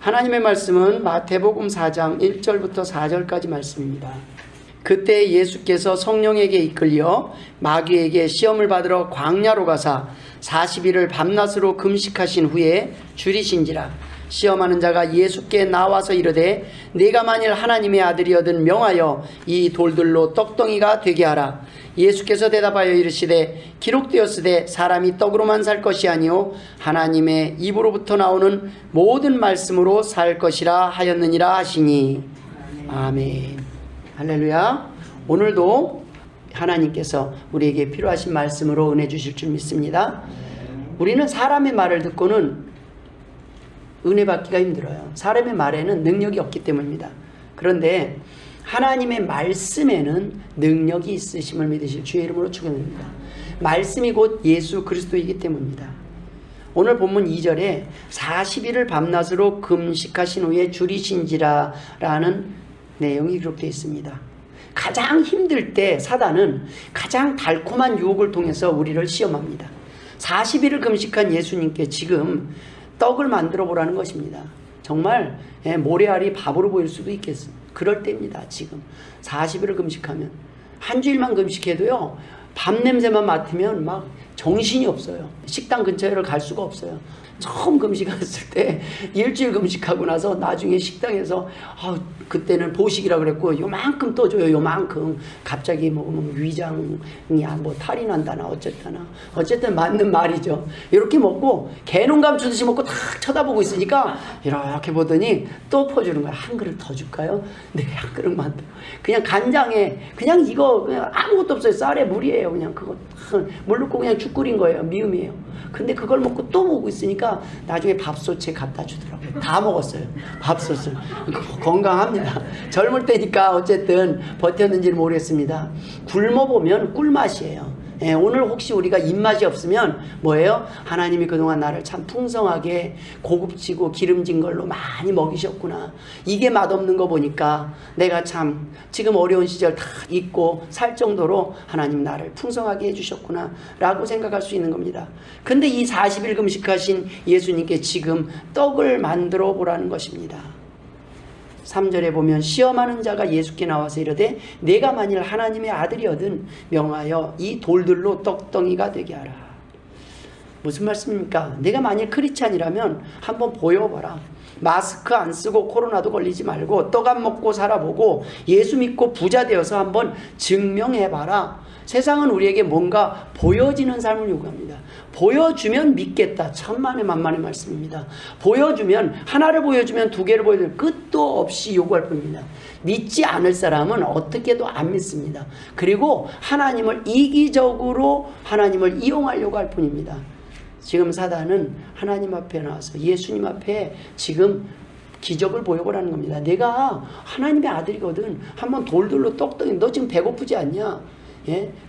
하나님의 말씀은 마태복음 4장 1절부터 4절까지 말씀입니다. 그때 예수께서 성령에게 이끌려 마귀에게 시험을 받으러 광야로 가사 40일을 밤낮으로 금식하신 후에 줄이신지라. 시험하는 자가 예수께 나와서 이르되 네가 만일 하나님의 아들이거든 명하여 이 돌들로 떡덩이가 되게 하라. 예수께서 대답하여 이르시되 기록되었으되 사람이 떡으로만 살 것이 아니요 하나님의 입으로부터 나오는 모든 말씀으로 살 것이라 하였느니라 하시니. 아멘. 할렐루야. 오늘도 하나님께서 우리에게 필요하신 말씀으로 은혜 주실 줄 믿습니다. 우리는 사람의 말을 듣고는 은혜 받기가 힘들어요. 사람의 말에는 능력이 없기 때문입니다. 그런데 하나님의 말씀에는 능력이 있으심을 믿으실 주의 이름으로 축원합니다. 말씀이 곧 예수 그리스도이기 때문입니다. 오늘 본문 2절에 40일을 밤낮으로 금식하신 후에 줄이신지라 라는 내용이 기록되어 있습니다. 가장 힘들 때 사단은 가장 달콤한 유혹을 통해서 우리를 시험합니다. 40일을 금식한 예수님께 지금 떡을 만들어 보라는 것입니다. 정말 모래알이 밥으로 보일 수도 있겠습니다. 그럴 때입니다. 지금 40일을 금식하면 한 주일만 금식해도요 밥 냄새만 맡으면 막 정신이 없어요. 식당 근처를 갈 수가 없어요. 처음 금식했을 때 일주일 금식하고 나서 나중에 식당에서 그때는 보식이라 그랬고 요만큼 떠줘요. 요만큼. 갑자기 먹으면 위장이 뭐 탈이 난다나 어쨌든 맞는 말이죠. 이렇게 먹고 개눈 감추듯이 먹고 탁 쳐다보고 있으니까 이렇게 보더니 또 퍼주는 거야. 한 그릇 더 줄까요? 네, 한 그릇만 더. 그냥 간장에 그냥 이거 그냥 아무것도 없어요. 쌀에 물이에요. 그냥 그거 물 넣고 그냥 죽 끓인 거예요. 미음이에요. 근데 그걸 먹고 또 먹고 있으니까 나중에 밥솥에 갖다 주더라고요. 다 먹었어요. 밥솥을. 건강합니다. 젊을 때니까 어쨌든 버텼는지는 모르겠습니다. 굶어보면 꿀맛이에요. 오늘 혹시 우리가 입맛이 없으면 뭐예요? 하나님이 그동안 나를 참 풍성하게 고급지고 기름진 걸로 많이 먹이셨구나. 이게 맛없는 거 보니까 내가 참 지금 어려운 시절 다 잊고 살 정도로 하나님 나를 풍성하게 해주셨구나 라고 생각할 수 있는 겁니다. 근데 이 40일 금식하신 예수님께 지금 떡을 만들어 보라는 것입니다. 3절에 보면 시험하는 자가 예수께 나와서 이르되 내가 만일 하나님의 아들이거든 명하여 이 돌들로 떡덩이가 되게 하라. 무슨 말씀입니까? 내가 만일 크리스찬이라면 한번 보여봐라. 마스크 안 쓰고 코로나도 걸리지 말고 떡 안 먹고 살아보고 예수 믿고 부자 되어서 한번 증명해봐라. 세상은 우리에게 뭔가 보여지는 삶을 요구합니다. 보여주면 믿겠다. 천만의 만만의 말씀입니다. 보여주면 하나를 보여주면 두 개를 보여주면 끝도 없이 요구할 뿐입니다. 믿지 않을 사람은 어떻게도 안 믿습니다. 그리고 하나님을 이기적으로 하나님을 이용하려고 할 뿐입니다. 지금 사단은 하나님 앞에 나와서 예수님 앞에 지금 기적을 보여보라는 겁니다. 내가 하나님의 아들이거든. 한번 돌들로 떡덩이 너 지금 배고프지 않냐?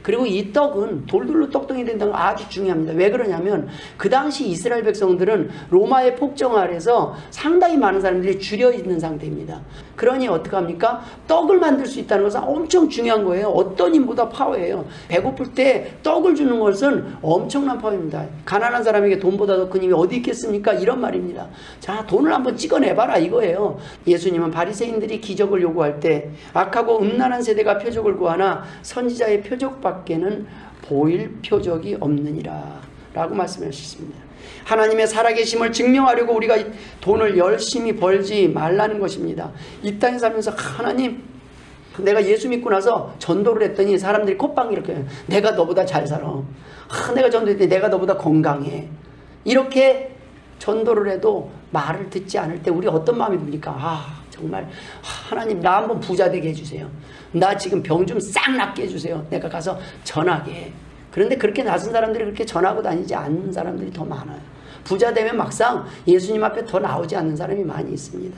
그리고 이 떡은 돌돌로 떡덩이 된다는 거 아주 중요합니다. 왜 그러냐면 그 당시 이스라엘 백성들은 로마의 폭정 아래서 상당히 많은 사람들이 줄여 있는 상태입니다. 그러니 어떡합니까? 떡을 만들 수 있다는 것은 엄청 중요한 거예요. 어떤 힘보다 파워예요. 배고플 때 떡을 주는 것은 엄청난 파워입니다. 가난한 사람에게 돈보다 더 큰 힘이 어디 있겠습니까? 이런 말입니다. 자, 돈을 한번 찍어내봐라 이거예요. 예수님은 바리새인들이 기적을 요구할 때 악하고 음란한 세대가 표적을 구하나 선지자의 표적밖에는 보일 표적이 없느니라 라고 말씀하셨습니다. 하나님의 살아계심을 증명하려고 우리가 돈을 열심히 벌지 말라는 것입니다. 이 땅에 살면서 하나님 내가 예수 믿고 나서 전도를 했더니 사람들이 콧방귀 이렇게 해요. 내가 너보다 잘 살아. 내가 전도했더니 내가 너보다 건강해. 이렇게 전도를 해도 말을 듣지 않을 때 우리 어떤 마음이 듭니까? 정말 하나님 나 한번 부자 되게 해주세요. 나 지금 병 좀 싹 낫게 해주세요. 내가 가서 전하게 해. 그런데 그렇게 나선 사람들이 그렇게 전하고 다니지 않는 사람들이 더 많아요. 부자 되면 막상 예수님 앞에 더 나오지 않는 사람이 많이 있습니다.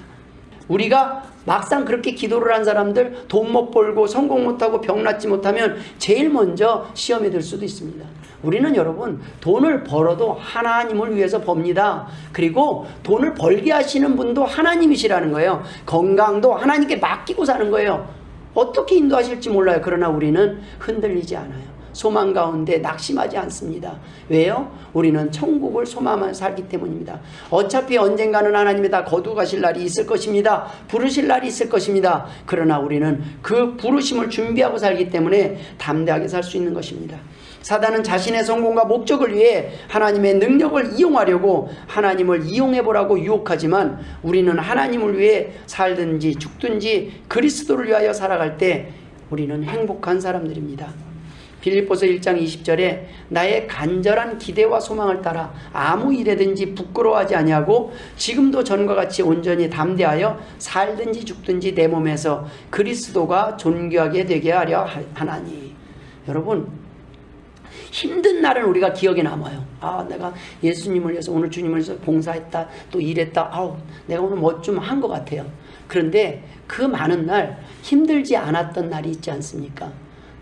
우리가 막상 그렇게 기도를 한 사람들 돈 못 벌고 성공 못하고 병 낫지 못하면 제일 먼저 시험에 들 수도 있습니다. 우리는 여러분 돈을 벌어도 하나님을 위해서 법니다. 그리고 돈을 벌게 하시는 분도 하나님이시라는 거예요. 건강도 하나님께 맡기고 사는 거예요. 어떻게 인도하실지 몰라요. 그러나 우리는 흔들리지 않아요. 소망 가운데 낙심하지 않습니다. 왜요? 우리는 천국을 소망하며 살기 때문입니다. 어차피 언젠가는 하나님이 다 거두어 가실 날이 있을 것입니다. 부르실 날이 있을 것입니다. 그러나 우리는 그 부르심을 준비하고 살기 때문에 담대하게 살 수 있는 것입니다. 사단은 자신의 성공과 목적을 위해 하나님의 능력을 이용하려고 하나님을 이용해보라고 유혹하지만 우리는 하나님을 위해 살든지 죽든지 그리스도를 위하여 살아갈 때 우리는 행복한 사람들입니다. 빌립보서 1장 20절에 나의 간절한 기대와 소망을 따라 아무 일에든지 부끄러워하지 아니하고 지금도 전과 같이 온전히 담대하여 살든지 죽든지 내 몸에서 그리스도가 존귀하게 되게 하려 하나니. 여러분, 힘든 날은 우리가 기억에 남아요. 내가 예수님을 위해서 오늘 주님을 위해서 봉사했다, 또 일했다, 내가 오늘 뭐 좀 한 것 같아요. 그런데 그 많은 날 힘들지 않았던 날이 있지 않습니까?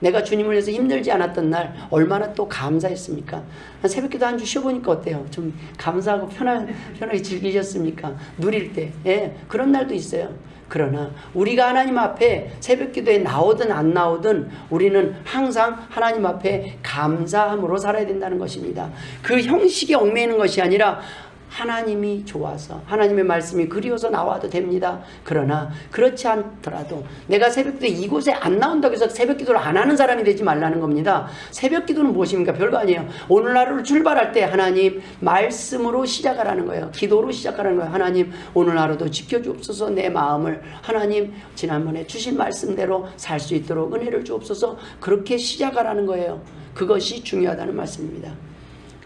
내가 주님을 위해서 힘들지 않았던 날 얼마나 또 감사했습니까? 새벽기도 한 주 쉬어보니까 어때요? 좀 감사하고 편하게 즐기셨습니까? 누릴 때. 그런 날도 있어요. 그러나 우리가 하나님 앞에 새벽기도에 나오든 안 나오든 우리는 항상 하나님 앞에 감사함으로 살아야 된다는 것입니다. 그 형식에 얽매이는 것이 아니라 하나님이 좋아서 하나님의 말씀이 그리워서 나와도 됩니다. 그러나 그렇지 않더라도 내가 새벽기도에 이곳에 안 나온다고 해서 새벽기도를 안 하는 사람이 되지 말라는 겁니다. 새벽기도는 무엇입니까? 별거 아니에요. 오늘 하루를 출발할 때 하나님 말씀으로 시작하라는 거예요. 기도로 시작하라는 거예요. 하나님 오늘 하루도 지켜주옵소서. 내 마음을 하나님 지난번에 주신 말씀대로 살 수 있도록 은혜를 주옵소서. 그렇게 시작하라는 거예요. 그것이 중요하다는 말씀입니다.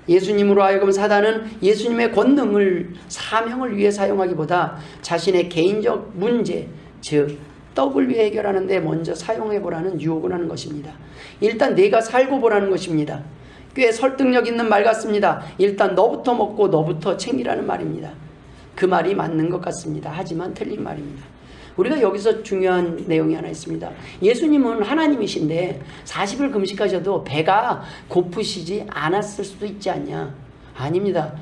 예수님으로 하여금 사단은 예수님의 권능을 사명을 위해 사용하기보다 자신의 개인적 문제, 즉 떡을 위해 해결하는 데 먼저 사용해보라는 유혹을 하는 것입니다. 일단 내가 살고 보라는 것입니다. 꽤 설득력 있는 말 같습니다. 일단 너부터 먹고 너부터 챙기라는 말입니다. 그 말이 맞는 것 같습니다. 하지만 틀린 말입니다. 우리가 여기서 중요한 내용이 하나 있습니다. 예수님은 하나님이신데 40일 금식하셔도 배가 고프시지 않았을 수도 있지 않냐? 아닙니다.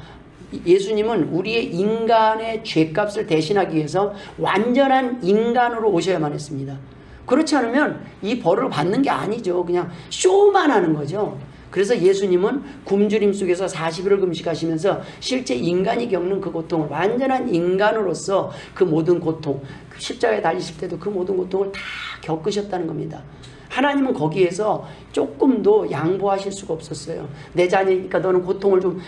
예수님은 우리의 인간의 죄값을 대신하기 위해서 완전한 인간으로 오셔야만 했습니다. 그렇지 않으면 이 벌을 받는 게 아니죠. 그냥 쇼만 하는 거죠. 그래서 예수님은 굶주림 속에서 40일을 금식하시면서 실제 인간이 겪는 그 고통을 완전한 인간으로서 그 모든 고통, 십자가에 달리실 때도 그 모든 고통을 다 겪으셨다는 겁니다. 하나님은 거기에서 조금도 양보하실 수가 없었어요. 내 자녀니까 너는 고통을 좀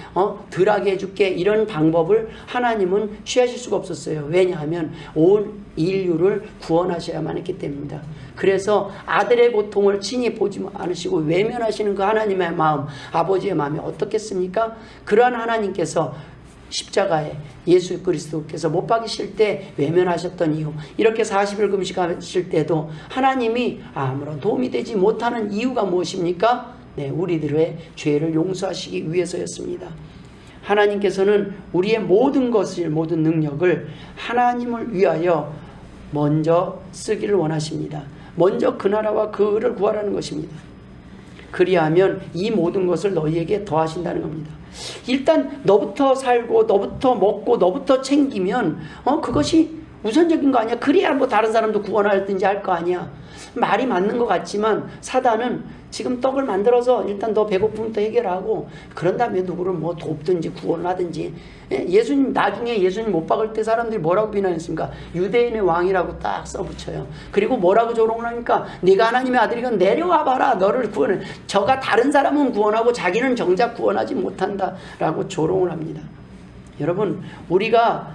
덜하게 해줄게, 이런 방법을 하나님은 취하실 수가 없었어요. 왜냐하면 온 인류를 구원하셔야만 했기 때문입니다. 그래서 아들의 고통을 친히 보지 않으시고 외면하시는 그 하나님의 마음, 아버지의 마음이 어떻겠습니까? 그러한 하나님께서 십자가에 예수 그리스도께서 못 박이실 때 외면하셨던 이유, 이렇게 40일 금식하실 때도 하나님이 아무런 도움이 되지 못하는 이유가 무엇입니까? 우리들의 죄를 용서하시기 위해서였습니다. 하나님께서는 우리의 모든 것을, 모든 능력을 하나님을 위하여 먼저 쓰기를 원하십니다. 먼저 그 나라와 그 의를 구하라는 것입니다. 그리하면 이 모든 것을 너희에게 더하신다는 겁니다. 일단 너부터 살고 너부터 먹고 너부터 챙기면 그것이 우선적인 거 아니야? 그래야 뭐 다른 사람도 구원하든지 할 거 아니야? 말이 맞는 것 같지만 사단은 지금 떡을 만들어서 일단 너 배고픔부터 해결하고 그런 다음에 누구를 뭐 돕든지 구원을 하든지. 예수님, 나중에 예수님 못 박을 때 사람들이 뭐라고 비난했습니까? 유대인의 왕이라고 딱 써붙여요. 그리고 뭐라고 조롱을 하니까 네가 하나님의 아들이건 내려와 봐라, 너를 구원해. 저가 다른 사람은 구원하고 자기는 정작 구원하지 못한다 라고 조롱을 합니다. 여러분, 우리가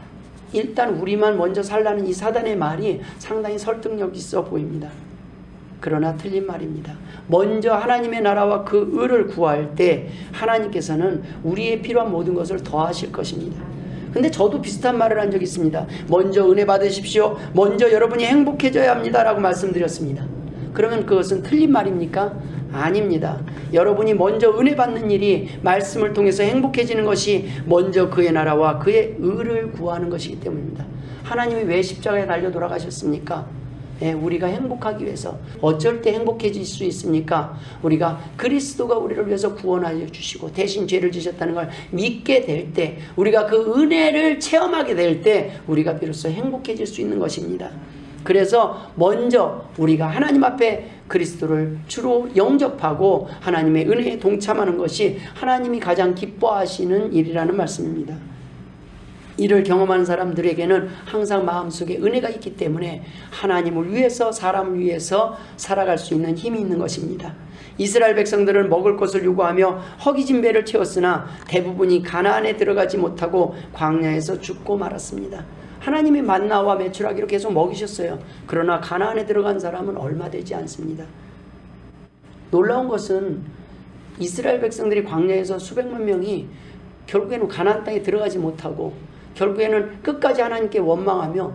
일단 우리만 먼저 살라는 이 사단의 말이 상당히 설득력 있어 보입니다. 그러나 틀린 말입니다. 먼저 하나님의 나라와 그 의를 구할 때 하나님께서는 우리의 필요한 모든 것을 더하실 것입니다. 근데 저도 비슷한 말을 한 적이 있습니다. 먼저 은혜 받으십시오. 먼저 여러분이 행복해져야 합니다 라고 말씀드렸습니다. 그러면 그것은 틀린 말입니까? 아닙니다. 여러분이 먼저 은혜 받는 일이 말씀을 통해서 행복해지는 것이 먼저 그의 나라와 그의 의를 구하는 것이기 때문입니다. 하나님이 왜 십자가에 달려 돌아가셨습니까? 우리가 행복하기 위해서. 어쩔 때 행복해질 수 있습니까? 우리가 그리스도가 우리를 위해서 구원하여 주시고 대신 죄를 지셨다는 걸 믿게 될 때, 우리가 그 은혜를 체험하게 될 때 우리가 비로소 행복해질 수 있는 것입니다. 그래서 먼저 우리가 하나님 앞에 그리스도를 주로 영접하고 하나님의 은혜에 동참하는 것이 하나님이 가장 기뻐하시는 일이라는 말씀입니다. 이를 경험하는 사람들에게는 항상 마음속에 은혜가 있기 때문에 하나님을 위해서, 사람을 위해서 살아갈 수 있는 힘이 있는 것입니다. 이스라엘 백성들은 먹을 것을 요구하며 허기진 배를 채웠으나 대부분이 가나안에 들어가지 못하고 광야에서 죽고 말았습니다. 하나님이 만나와 메추라기로 계속 먹이셨어요. 그러나 가나안에 들어간 사람은 얼마 되지 않습니다. 놀라운 것은 이스라엘 백성들이 광야에서 수백만 명이 결국에는 가나안 땅에 들어가지 못하고 결국에는 끝까지 하나님께 원망하며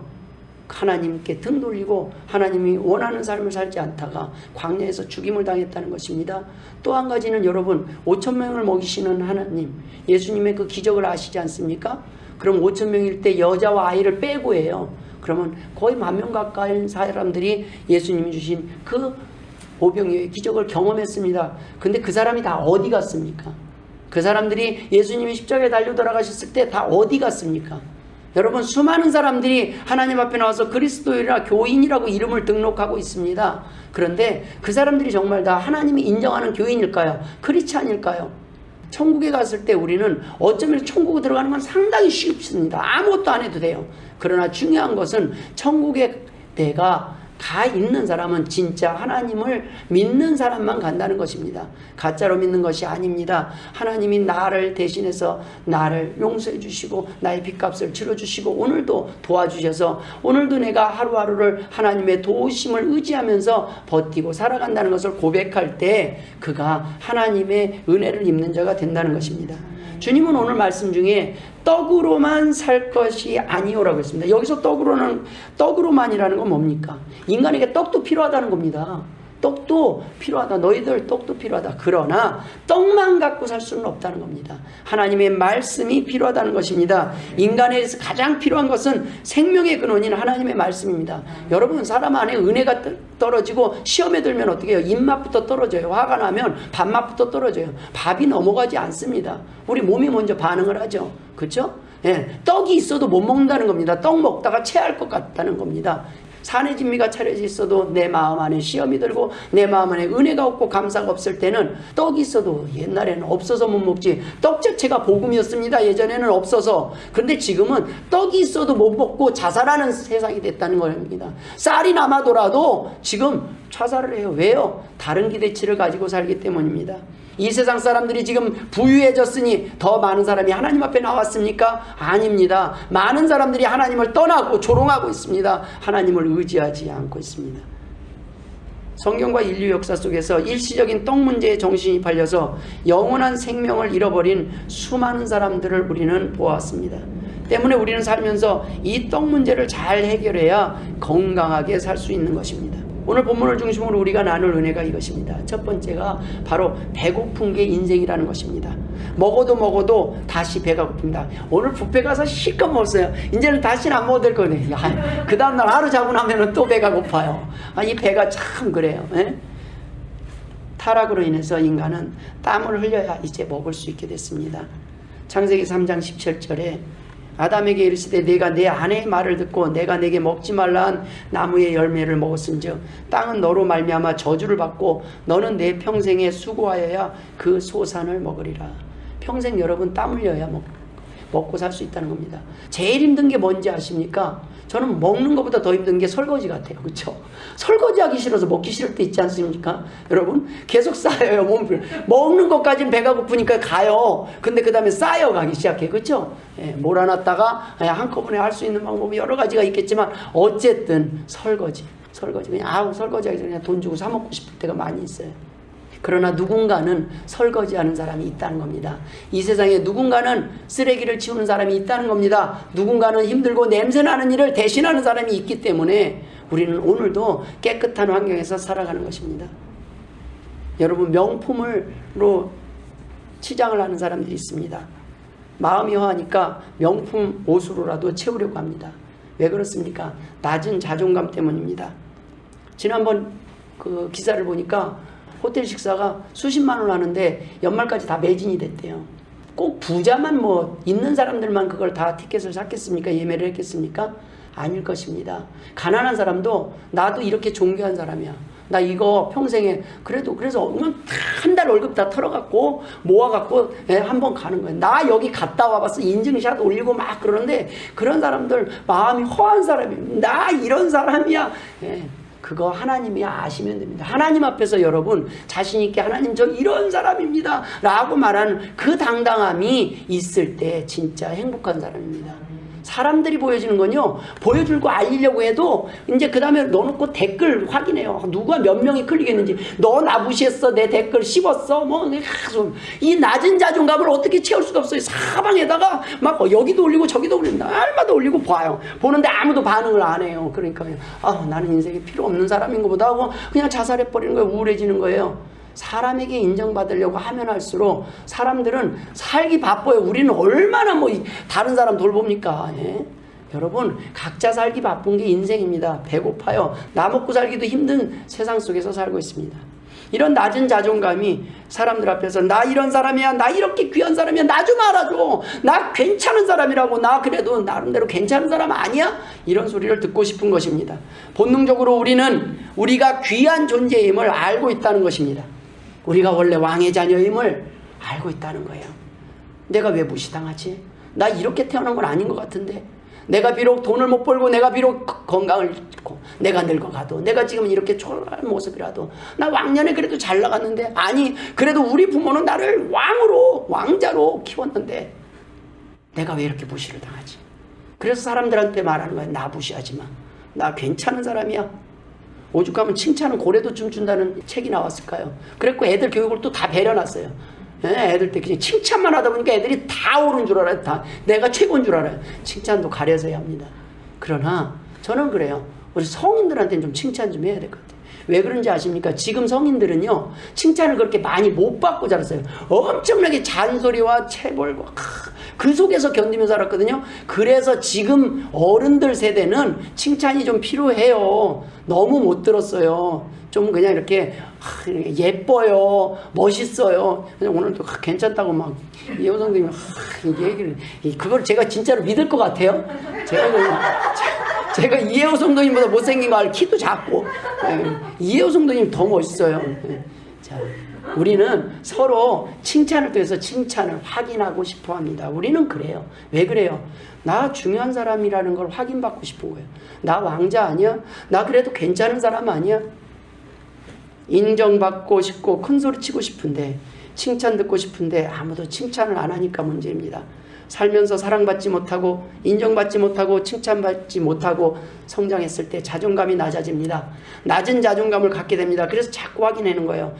하나님께 등 돌리고 하나님이 원하는 삶을 살지 않다가 광야에서 죽임을 당했다는 것입니다. 또 한 가지는 여러분, 5,000명을 먹이시는 하나님, 예수님의 그 기적을 아시지 않습니까? 그럼 5,000명일 때 여자와 아이를 빼고 해요. 그러면 거의 10,000명 가까이 사람들이 예수님이 주신 그 오병이어의 기적을 경험했습니다. 근데 그 사람이 다 어디 갔습니까? 그 사람들이 예수님이 십자가에 달려 돌아가셨을 때 다 어디 갔습니까? 여러분, 수많은 사람들이 하나님 앞에 나와서 그리스도인이라 교인이라고 이름을 등록하고 있습니다. 그런데 그 사람들이 정말 다 하나님이 인정하는 교인일까요? 크리스찬일까요? 천국에 갔을 때 우리는 어쩌면 천국에 들어가는 건 상당히 쉽습니다. 아무것도 안 해도 돼요. 그러나 중요한 것은 천국에 내가 가 있는 사람은 진짜 하나님을 믿는 사람만 간다는 것입니다. 가짜로 믿는 것이 아닙니다. 하나님이 나를 대신해서 나를 용서해 주시고 나의 빚값을 치러주시고 오늘도 도와주셔서 오늘도 내가 하루하루를 하나님의 도우심을 의지하면서 버티고 살아간다는 것을 고백할 때 그가 하나님의 은혜를 입는 자가 된다는 것입니다. 주님은 오늘 말씀 중에 떡으로만 살 것이 아니오라고 했습니다. 여기서 떡으로만이라는 건 뭡니까? 인간에게 떡도 필요하다는 겁니다. 떡도 필요하다. 너희들 떡도 필요하다. 그러나 떡만 갖고 살 수는 없다는 겁니다. 하나님의 말씀이 필요하다는 것입니다. 인간에게서 가장 필요한 것은 생명의 근원인 하나님의 말씀입니다. 여러분, 사람 안에 은혜가 떨어지고 시험에 들면 어떻게 해요? 입맛부터 떨어져요. 화가 나면 밥맛부터 떨어져요. 밥이 넘어가지 않습니다. 우리 몸이 먼저 반응을 하죠. 그렇죠? 예, 떡이 있어도 못 먹는다는 겁니다. 떡 먹다가 체할 것 같다는 겁니다. 산의 진미가 차려져 있어도 내 마음 안에 시험이 들고 내 마음 안에 은혜가 없고 감사가 없을 때는 떡이 있어도 옛날에는 없어서 못 먹지. 떡 자체가 복음이었습니다. 예전에는 없어서. 그런데 지금은 떡이 있어도 못 먹고 자살하는 세상이 됐다는 겁니다. 쌀이 남아도라도 지금 자살을 해요. 왜요? 다른 기대치를 가지고 살기 때문입니다. 이 세상 사람들이 지금 부유해졌으니 더 많은 사람이 하나님 앞에 나왔습니까? 아닙니다. 많은 사람들이 하나님을 떠나고 조롱하고 있습니다. 하나님을 의지하지 않고 있습니다. 성경과 인류 역사 속에서 일시적인 떡 문제에 정신이 팔려서 영원한 생명을 잃어버린 수많은 사람들을 우리는 보았습니다. 때문에 우리는 살면서 이 떡 문제를 잘 해결해야 건강하게 살 수 있는 것입니다. 오늘 본문을 중심으로 우리가 나눌 은혜가 이것입니다. 첫 번째가 바로 배고픈 게 인생이라는 것입니다. 먹어도 다시 배가 고픕니다. 오늘 뷔페 가서 실컷 먹었어요. 이제는 다시는 안 먹어도 될 거네요. 그 다음날 하루 자고 나면 또 배가 고파요. 이 배가 참 그래요. 에? 타락으로 인해서 인간은 땀을 흘려야 이제 먹을 수 있게 됐습니다. 창세기 3장 17절에 아담에게 이르시되 내가 내 아내의 말을 듣고 내가 내게 먹지 말라 한 나무의 열매를 먹었은즉 땅은 너로 말미암아 저주를 받고 너는 내 평생에 수고하여야 그 소산을 먹으리라. 평생 여러분 땀 흘려야 먹고 살 수 있다는 겁니다. 제일 힘든 게 뭔지 아십니까? 저는 먹는 것보다 더 힘든 게 설거지 같아요. 그렇죠? 설거지하기 싫어서 먹기 싫을 때 있지 않습니까? 여러분 계속 쌓여요. 몸을 먹는 것까지는 배가 고프니까 가요. 근데 그 다음에 쌓여가기 시작해. 그렇죠? 예, 몰아놨다가 한꺼번에 할 수 있는 방법이 여러 가지가 있겠지만 어쨌든 설거지 그냥 설거지하기 전에 그냥 돈 주고 사 먹고 싶을 때가 많이 있어요. 그러나 누군가는 설거지하는 사람이 있다는 겁니다. 이 세상에 누군가는 쓰레기를 치우는 사람이 있다는 겁니다. 누군가는 힘들고 냄새나는 일을 대신하는 사람이 있기 때문에 우리는 오늘도 깨끗한 환경에서 살아가는 것입니다. 여러분, 명품으로 치장을 하는 사람들이 있습니다. 마음이 허하니까 명품 옷으로라도 채우려고 합니다. 왜 그렇습니까? 낮은 자존감 때문입니다. 지난번 그 기사를 보니까 호텔 식사가 수십만 원 하는데 연말까지 다 매진이 됐대요. 꼭 부자만 있는 사람들만 그걸 다 티켓을 샀겠습니까? 예매를 했겠습니까? 아닐 것입니다. 가난한 사람도 나도 이렇게 존귀한 사람이야. 나 이거 평생에 그래서 한 달 월급 다 털어갖고 모아갖고 한번 가는 거예요. 나 여기 갔다 와봤어. 인증샷 올리고 막 그러는데 그런 사람들 마음이 허한 사람이에요. 나 이런 사람이야. 그거 하나님이 아시면 됩니다. 하나님 앞에서 여러분 자신 있게 하나님 저 이런 사람입니다 라고 말하는 그 당당함이 있을 때 진짜 행복한 사람입니다. 사람들이 보여지는 건요, 보여주고 알리려고 해도 이제 그 다음에 넣어놓고 댓글 확인해요. 누가 몇 명이 클릭했는지. 너 나 무시했어, 내 댓글 씹었어, 이 낮은 자존감을 어떻게 채울 수가 없어요. 사방에다가 막 여기도 올리고 저기도 올리고 날마다 올리고 봐요. 보는데 아무도 반응을 안 해요. 그러니까 나는 인생에 필요 없는 사람인 것보다 하고 그냥 자살해버리는 거예요. 우울해지는 거예요. 사람에게 인정받으려고 하면 할수록 사람들은 살기 바빠요. 우리는 얼마나 다른 사람 돌봅니까? 여러분, 각자 살기 바쁜 게 인생입니다. 배고파요. 나 먹고 살기도 힘든 세상 속에서 살고 있습니다. 이런 낮은 자존감이 사람들 앞에서 나 이런 사람이야, 나 이렇게 귀한 사람이야, 나 좀 알아줘, 나 괜찮은 사람이라고, 나 그래도 나름대로 괜찮은 사람 아니야? 이런 소리를 듣고 싶은 것입니다. 본능적으로 우리는 우리가 귀한 존재임을 알고 있다는 것입니다. 우리가 원래 왕의 자녀임을 알고 있다는 거예요. 내가 왜 무시당하지? 나 이렇게 태어난 건 아닌 것 같은데. 내가 비록 돈을 못 벌고, 내가 비록 건강을 잃고, 내가 늙어가도, 내가 지금 이렇게 초라한 모습이라도, 나 왕년에 그래도 잘 나갔는데, 아니 그래도 우리 부모는 나를 왕자로 키웠는데 내가 왜 이렇게 무시를 당하지? 그래서 사람들한테 말하는 거야. 나 무시하지 마. 나 괜찮은 사람이야. 오죽하면 칭찬은 고래도 춤춘다는 책이 나왔을까요? 그랬고 애들 교육을 또 다 배려놨어요. 애들 때 그냥 칭찬만 하다 보니까 애들이 다 옳은 줄 알아요. 다 내가 최고인 줄 알아요. 칭찬도 가려서 해야 합니다. 그러나 저는 그래요. 우리 성인들한테는 좀 칭찬 좀 해야 될 것 같아요. 왜 그런지 아십니까? 지금 성인들은요, 칭찬을 그렇게 많이 못 받고 자랐어요. 엄청나게 잔소리와 체벌과 그 속에서 견디면서 살았거든요. 그래서 지금 어른들 세대는 칭찬이 좀 필요해요. 너무 못 들었어요. 좀 그냥 이렇게 예뻐요, 멋있어요. 오늘도 괜찮다고 막 이혜호 선생님이 얘기를, 그걸 제가 진짜로 믿을 것 같아요. 제가 이혜호 성도님보다 못생긴 거 알, 키도 작고, 이혜호 성도님 더 멋있어요. 자, 우리는 서로 칭찬을 통해서 칭찬을 확인하고 싶어 합니다. 우리는 그래요. 왜 그래요? 나 중요한 사람이라는 걸 확인받고 싶은 거예요. 나 왕자 아니야? 나 그래도 괜찮은 사람 아니야? 인정받고 싶고 큰 소리 치고 싶은데, 칭찬 듣고 싶은데 아무도 칭찬을 안 하니까 문제입니다. 살면서 사랑받지 못하고 인정받지 못하고 칭찬받지 못하고 성장했을 때 자존감이 낮아집니다. 낮은 자존감을 갖게 됩니다. 그래서 자꾸 확인하는 거예요.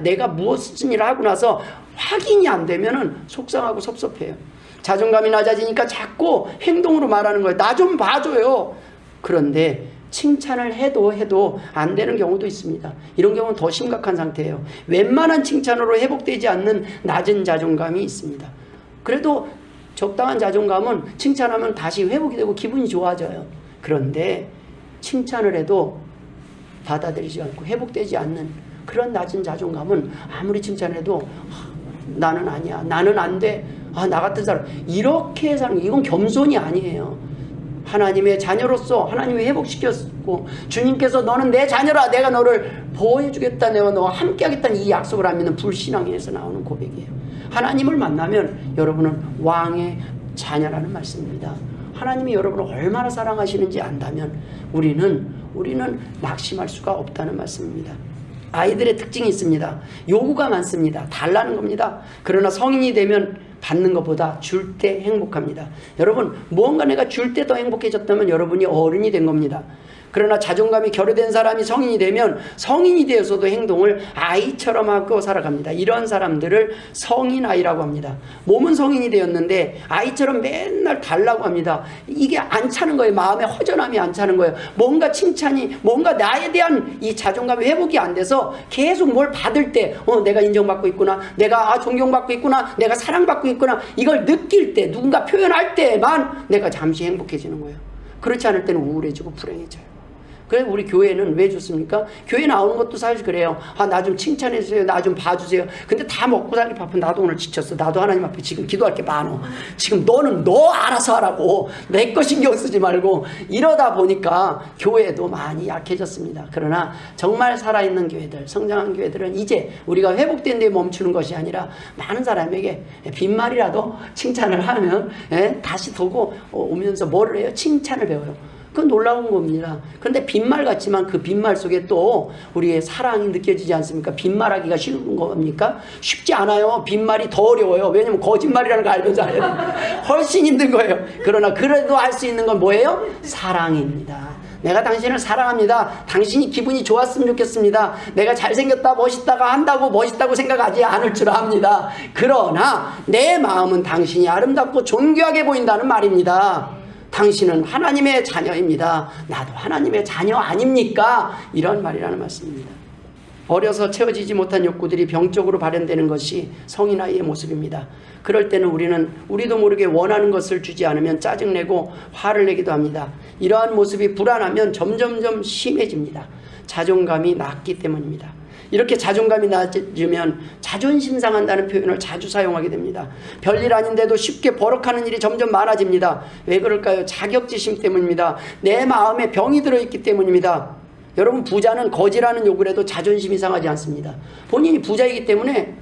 내가 무엇을 일을 하고 나서 확인이 안 되면은 속상하고 섭섭해요. 자존감이 낮아지니까 자꾸 행동으로 말하는 거예요. 나 좀 봐줘요. 그런데 칭찬을 해도 안 되는 경우도 있습니다. 이런 경우는 더 심각한 상태예요. 웬만한 칭찬으로 회복되지 않는 낮은 자존감이 있습니다. 그래도 적당한 자존감은 칭찬하면 다시 회복이 되고 기분이 좋아져요. 그런데 칭찬을 해도 받아들이지 않고 회복되지 않는 그런 낮은 자존감은 아무리 칭찬해도 나는 아니야, 나는 안 돼, 나 같은 사람, 이렇게 사는, 이건 겸손이 아니에요. 하나님의 자녀로서 하나님이 회복시켰고, 주님께서 너는 내 자녀라, 내가 너를 보호해주겠다, 내가 너와 함께하겠다는 이 약속을 하면 불신앙에서 나오는 고백이에요. 하나님을 만나면 여러분은 왕의 자녀라는 말씀입니다. 하나님이 여러분을 얼마나 사랑하시는지 안다면 우리는 낙심할 수가 없다는 말씀입니다. 아이들의 특징이 있습니다. 요구가 많습니다. 달라는 겁니다. 그러나 성인이 되면 받는 것보다 줄 때 행복합니다. 여러분, 무언가 내가 줄 때 더 행복해졌다면 여러분이 어른이 된 겁니다. 그러나 자존감이 결여된 사람이 성인이 되면 성인이 되어서도 행동을 아이처럼 하고 살아갑니다. 이런 사람들을 성인아이라고 합니다. 몸은 성인이 되었는데 아이처럼 맨날 달라고 합니다. 이게 안 차는 거예요. 마음에 허전함이 안 차는 거예요. 뭔가 칭찬이, 뭔가 나에 대한 이 자존감이 회복이 안 돼서 계속 뭘 받을 때 내가 인정받고 있구나, 내가 존경받고 있구나, 내가 사랑받고 있구나, 이걸 느낄 때, 누군가 표현할 때만 내가 잠시 행복해지는 거예요. 그렇지 않을 때는 우울해지고 불행해져요. 그래 우리 교회는 왜 좋습니까? 교회 나오는 것도 사실 그래요. 아, 나 좀 칭찬해 주세요. 나 좀 봐주세요. 근데 다 먹고 살기 바쁜 나도 오늘 지쳤어. 나도 하나님 앞에 지금 기도할 게 많어. 지금 너는 너 알아서 하라고. 내 거 신경 쓰지 말고. 이러다 보니까 교회도 많이 약해졌습니다. 그러나 정말 살아있는 교회들, 성장한 교회들은 이제 우리가 회복된 데 멈추는 것이 아니라 많은 사람에게 빈말이라도 칭찬을 하면 다시 도고 오면서 뭐를 해요? 칭찬을 배워요. 그건 놀라운 겁니다. 그런데 빈말 같지만 그 빈말 속에 또 우리의 사랑이 느껴지지 않습니까? 빈말하기가 쉬운 겁니까? 쉽지 않아요. 빈말이 더 어려워요. 왜냐면 거짓말이라는 걸 알면서 해야 됩니다. 훨씬 힘든 거예요. 그러나 그래도 할 수 있는 건 뭐예요? 사랑입니다. 내가 당신을 사랑합니다. 당신이 기분이 좋았으면 좋겠습니다. 내가 잘생겼다 멋있다가 한다고 멋있다고 생각하지 않을 줄 압니다. 그러나 내 마음은 당신이 아름답고 존귀하게 보인다는 말입니다. 당신은 하나님의 자녀입니다. 나도 하나님의 자녀 아닙니까? 이런 말이라는 말씀입니다. 어려서 채워지지 못한 욕구들이 병적으로 발현되는 것이 성인 아이의 모습입니다. 그럴 때는 우리도 모르게 원하는 것을 주지 않으면 짜증내고 화를 내기도 합니다. 이러한 모습이 불안하면 점점점 심해집니다. 자존감이 낮기 때문입니다. 이렇게 자존감이 낮으면 자존심 상한다는 표현을 자주 사용하게 됩니다. 별일 아닌데도 쉽게 버럭하는 일이 점점 많아집니다. 왜 그럴까요? 자격지심 때문입니다. 내 마음에 병이 들어있기 때문입니다. 여러분, 부자는 거지라는 욕을 해도 자존심이 상하지 않습니다. 본인이 부자이기 때문에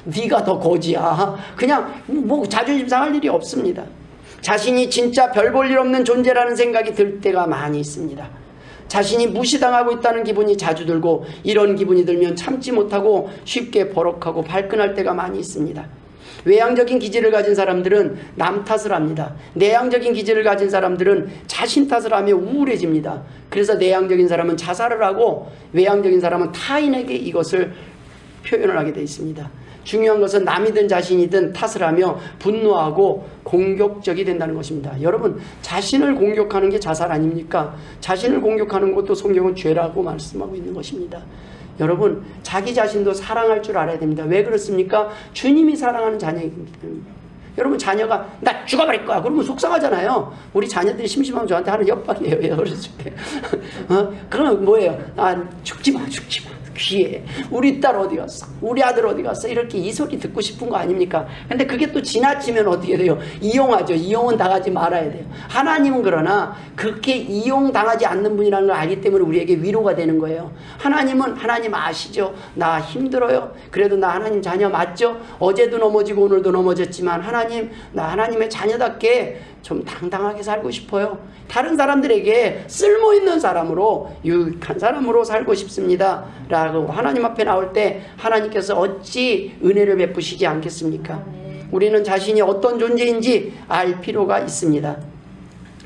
네가 더 거지야. 그냥 뭐 자존심 상할 일이 없습니다. 자신이 진짜 별 볼 일 없는 존재라는 생각이 들 때가 많이 있습니다. 자신이 무시당하고 있다는 기분이 자주 들고 이런 기분이 들면 참지 못하고 쉽게 버럭하고 발끈할 때가 많이 있습니다. 외향적인 기질을 가진 사람들은 남 탓을 합니다. 내향적인 기질을 가진 사람들은 자신 탓을 하며 우울해집니다. 그래서 내향적인 사람은 자살을 하고 외향적인 사람은 타인에게 이것을 표현을 하게 되어 있습니다. 중요한 것은 남이든 자신이든 탓을 하며 분노하고 공격적이 된다는 것입니다. 여러분, 자신을 공격하는 게 자살 아닙니까? 자신을 공격하는 것도 성경은 죄라고 말씀하고 있는 것입니다. 여러분, 자기 자신도 사랑할 줄 알아야 됩니다. 왜 그렇습니까? 주님이 사랑하는 자녀이기 때문입니다. 여러분, 자녀가 나 죽어버릴 거야 그러면 속상하잖아요. 우리 자녀들이 심심하면 저한테 하는 협박이에요. 어렸을 때. 그러면 뭐예요? 아, 죽지 마. 귀해. 우리 딸 어디 갔어? 우리 아들 어디 갔어? 이렇게 이 소리 듣고 싶은 거 아닙니까? 근데 그게 또 지나치면 어떻게 돼요? 이용하죠. 이용은 당하지 말아야 돼요. 하나님은 그러나 그렇게 이용당하지 않는 분이라는 걸 알기 때문에 우리에게 위로가 되는 거예요. 하나님은 하나님 아시죠? 나 힘들어요. 그래도 나 하나님 자녀 맞죠? 어제도 넘어지고 오늘도 넘어졌지만 하나님, 나 하나님의 자녀답게 좀 당당하게 살고 싶어요. 다른 사람들에게 쓸모있는 사람으로, 유익한 사람으로 살고 싶습니다 라고 하나님 앞에 나올 때 하나님께서 어찌 은혜를 베푸시지 않겠습니까? 우리는 자신이 어떤 존재인지 알 필요가 있습니다.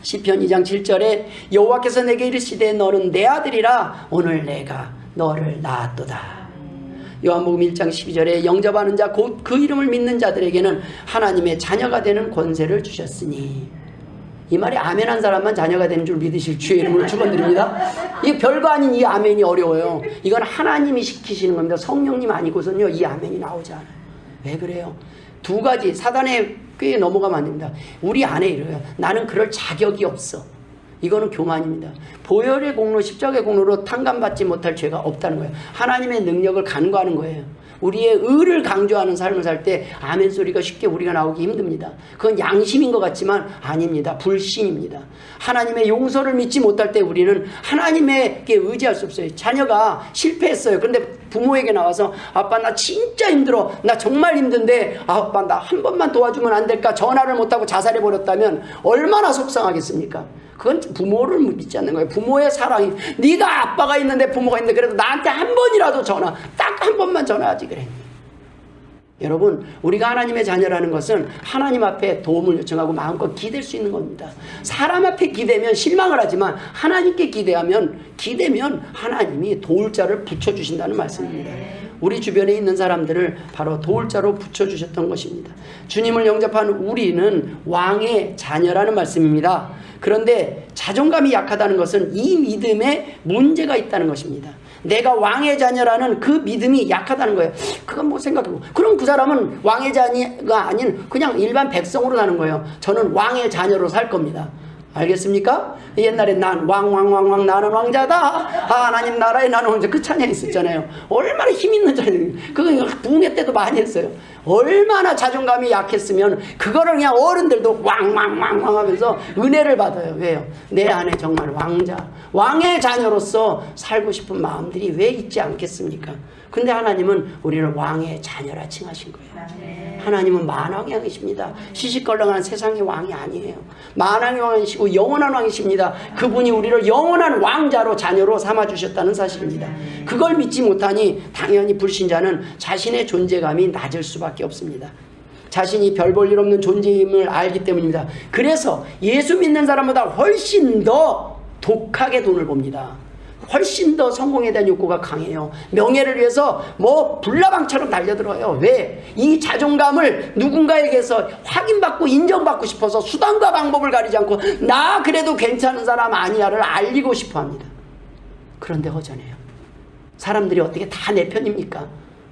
시편 2장 7절에 여호와께서 내게 이르시되 너는 내 아들이라 오늘 내가 너를 낳았도다. 요한복음 1장 12절에 영접하는 자 곧 그 이름을 믿는 자들에게는 하나님의 자녀가 되는 권세를 주셨으니. 이 말이 아멘한 사람만 자녀가 되는 줄 믿으실 주의 이름으로 축원드립니다. 이게 별거 아닌 이 아멘이 어려워요. 이건 하나님이 시키시는 겁니다. 성령님 아니고선요 이 아멘이 나오지 않아요. 왜 그래요? 두 가지 사단의 꾀에 넘어가면 안 됩니다. 우리 안에 이래요. 나는 그럴 자격이 없어. 이거는 교만입니다. 보혈의 공로, 십자가의 공로로 탕감받지 못할 죄가 없다는 거예요. 하나님의 능력을 간과하는 거예요. 우리의 의를 강조하는 삶을 살 때 아멘 소리가 쉽게 우리가 나오기 힘듭니다. 그건 양심인 것 같지만 아닙니다. 불신입니다. 하나님의 용서를 믿지 못할 때 우리는 하나님에게 의지할 수 없어요. 자녀가 실패했어요. 근데 부모에게 나와서 아빠 나 진짜 힘들어. 나 정말 힘든데 아빠 나 한 번만 도와주면 안 될까? 전화를 못하고 자살해버렸다면 얼마나 속상하겠습니까? 그건 부모를 믿지 않는 거예요. 부모의 사랑이, 네가 아빠가 있는데 부모가 있는데 그래도 나한테 한 번이라도 전화, 딱 한 번만 전화하지 그래. 여러분, 우리가 하나님의 자녀라는 것은 하나님 앞에 도움을 요청하고 마음껏 기댈 수 있는 겁니다. 사람 앞에 기대면 실망을 하지만 하나님께 기대면 하나님이 도울 자를 붙여주신다는 말씀입니다. 우리 주변에 있는 사람들을 바로 도울 자로 붙여주셨던 것입니다. 주님을 영접한 우리는 왕의 자녀라는 말씀입니다. 그런데 자존감이 약하다는 것은 이 믿음에 문제가 있다는 것입니다. 내가 왕의 자녀라는 그 믿음이 약하다는 거예요. 그건 뭐 생각해보고. 그럼 그 사람은 왕의 자녀가 아닌 그냥 일반 백성으로 사는 거예요. 저는 왕의 자녀로 살 겁니다. 알겠습니까? 옛날에 난 왕왕왕왕 나는 왕자다. 하나님 나라에 나는 왕자. 그 찬양이 있었잖아요. 얼마나 힘 있는 찬양. 그거 부흥회 때도 많이 했어요. 얼마나 자존감이 약했으면 그거를 그냥 어른들도 왕왕왕왕 하면서 은혜를 받아요. 왜요? 내 안에 정말 왕자, 왕의 자녀로서 살고 싶은 마음들이 왜 있지 않겠습니까? 근데 하나님은 우리를 왕의 자녀라 칭하신 거예요. 하나님은 만왕의 왕이십니다. 시시껄렁한 세상의 왕이 아니에요. 만왕의 왕이시고 영원한 왕이십니다. 그분이 우리를 영원한 왕자로 자녀로 삼아주셨다는 사실입니다. 그걸 믿지 못하니 당연히 불신자는 자신의 존재감이 낮을 수밖에 없습니다. 자신이 별 볼 일 없는 존재임을 알기 때문입니다. 그래서 예수 믿는 사람보다 훨씬 더 독하게 돈을 봅니다. 훨씬 더 성공에 대한 욕구가 강해요. 명예를 위해서 뭐 불나방처럼 달려들어요. 왜? 이 자존감을 누군가에게서 확인받고 인정받고 싶어서 수단과 방법을 가리지 않고 나 그래도 괜찮은 사람 아니야를 알리고 싶어 합니다. 그런데 허전해요. 사람들이 어떻게 다 내 편입니까?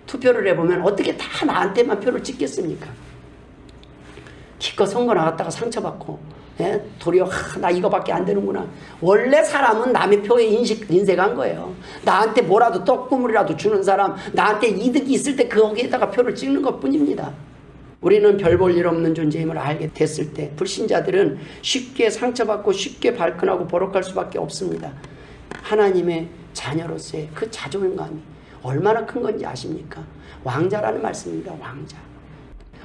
투표를 해보면 어떻게 다 나한테만 표를 찍겠습니까? 기껏 선거 나갔다가 상처받고 도리어 나 이거밖에 안 되는구나. 원래 사람은 남의 표에 인색한 거예요. 나한테 뭐라도 떡고물이라도 주는 사람, 나한테 이득이 있을 때 거기에다가 표를 찍는 것뿐입니다. 우리는 별 볼 일 없는 존재임을 알게 됐을 때 불신자들은 쉽게 상처받고 쉽게 발끈하고 버럭할 수밖에 없습니다. 하나님의 자녀로서의 그 자존감이 얼마나 큰 건지 아십니까? 왕자라는 말씀입니다. 왕자.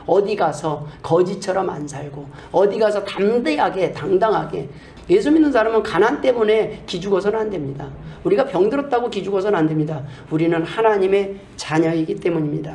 어디 가서 거지처럼 안 살고 어디 가서 담대하게 당당하게. 예수 믿는 사람은 가난 때문에 기죽어서는 안 됩니다. 우리가 병들었다고 기죽어서는 안 됩니다. 우리는 하나님의 자녀이기 때문입니다.